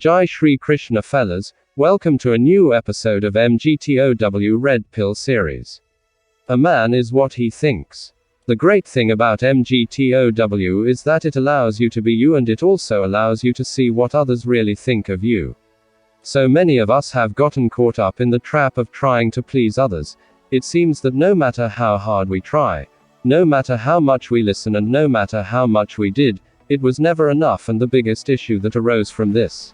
Jai Shri Krishna fellas, welcome to a new episode of MGTOW Red Pill series. A man is what he thinks. The great thing about MGTOW is that it allows you to be you, and it also allows you to see what others really think of you. So many of us have gotten caught up in the trap of trying to please others. It seems that no matter how hard we try, no matter how much we listen, and no matter how much we did, it was never enough. And the biggest issue that arose from this: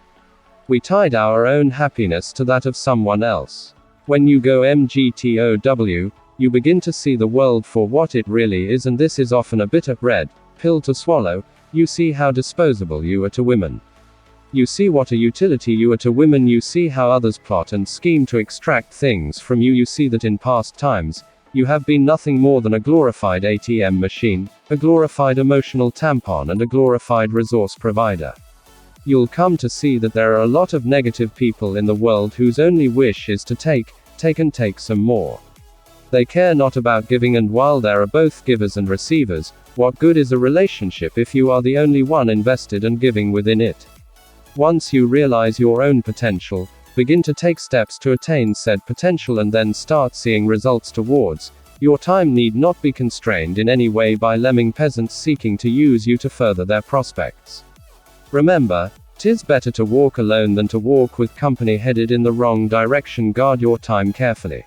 we tied our own happiness to that of someone else. When you go MGTOW, you begin to see the world for what it really is, and this is often a bitter red pill to swallow. You see how disposable you are to women. You see what a utility you are to women. You see how others plot and scheme to extract things from you. You see that in past times, you have been nothing more than a glorified ATM machine, a glorified emotional tampon, and a glorified resource provider. You'll come to see that there are a lot of negative people in the world whose only wish is to take and take some more. They care not about giving, and while there are both givers and receivers, what good is a relationship if you are the only one invested and giving within it? Once you realize your own potential, begin to take steps to attain said potential, and then start seeing results towards your time need not be constrained in any way by lemming peasants seeking to use you to further their prospects. Remember, 'tis better to walk alone than to walk with company headed in the wrong direction. Guard your time carefully.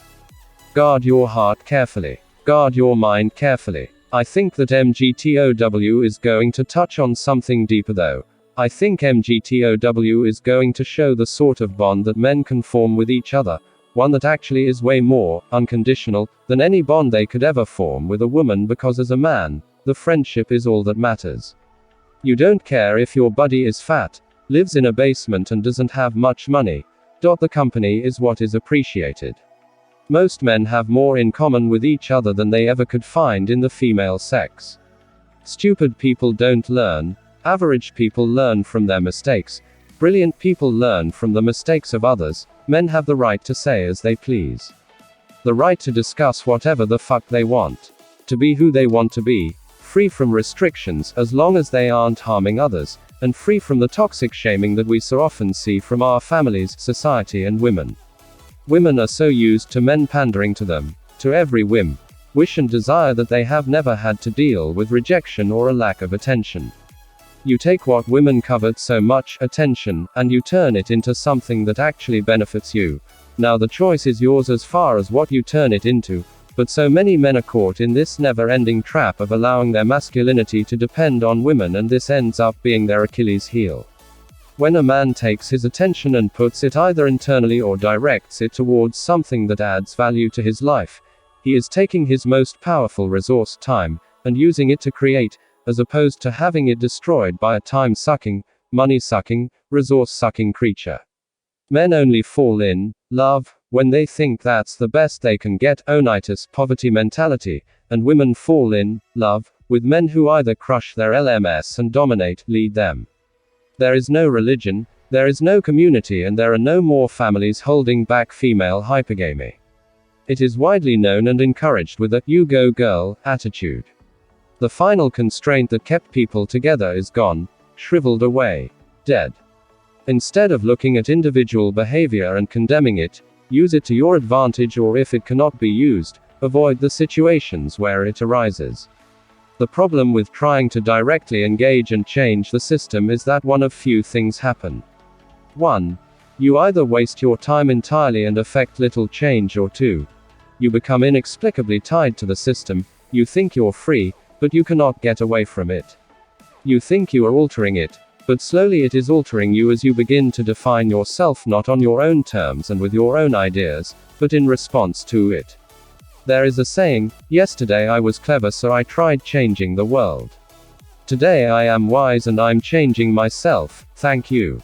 Guard your heart carefully. Guard your mind carefully. I think that MGTOW is going to touch on something deeper though. I think MGTOW is going to show the sort of bond that men can form with each other, one that actually is way more unconditional than any bond they could ever form with a woman, because as a man, the friendship is all that matters. You don't care if your buddy is fat, lives in a basement, and doesn't have much money. The company is what is appreciated. Most men have more in common with each other than they ever could find in the female sex. Stupid people don't learn. Average people learn from their mistakes. Brilliant people learn from the mistakes of others. Men have the right to say as they please. The right to discuss whatever the fuck they want. To be who they want to be. Free from restrictions, as long as they aren't harming others. And free from the toxic shaming that we so often see from our families, society, and women. Women are so used to men pandering to them, to every whim, wish, and desire, that they have never had to deal with rejection or a lack of attention. You take what women covet so much, attention, and you turn it into something that actually benefits you. Now the choice is yours as far as what you turn it into, but so many men are caught in this never-ending trap of allowing their masculinity to depend on women, and this ends up being their Achilles heel. When a man takes his attention and puts it either internally or directs it towards something that adds value to his life, he is taking his most powerful resource, time, and using it to create, as opposed to having it destroyed by a time-sucking, money-sucking, resource-sucking creature. Men only fall in love when they think that's the best they can get, onitis, poverty mentality, and women fall in love with men who either crush their LMS and dominate, lead them. There is no religion, there is no community, and there are no more families holding back female hypergamy. It is widely known and encouraged with a "you go girl" attitude. The final constraint that kept people together is gone, shriveled away, dead. Instead of looking at individual behavior and condemning it, use it to your advantage, or if it cannot be used, avoid the situations where it arises. The problem with trying to directly engage and change the system is that one of few things happen. 1. You either waste your time entirely and affect little change, or 2. You become inexplicably tied to the system. You think you're free, but you cannot get away from it. You think you are altering it, but slowly it is altering you as you begin to define yourself not on your own terms and with your own ideas, but in response to it. There is a saying, yesterday I was clever so I tried changing the world. Today I am wise and I'm changing myself, thank you.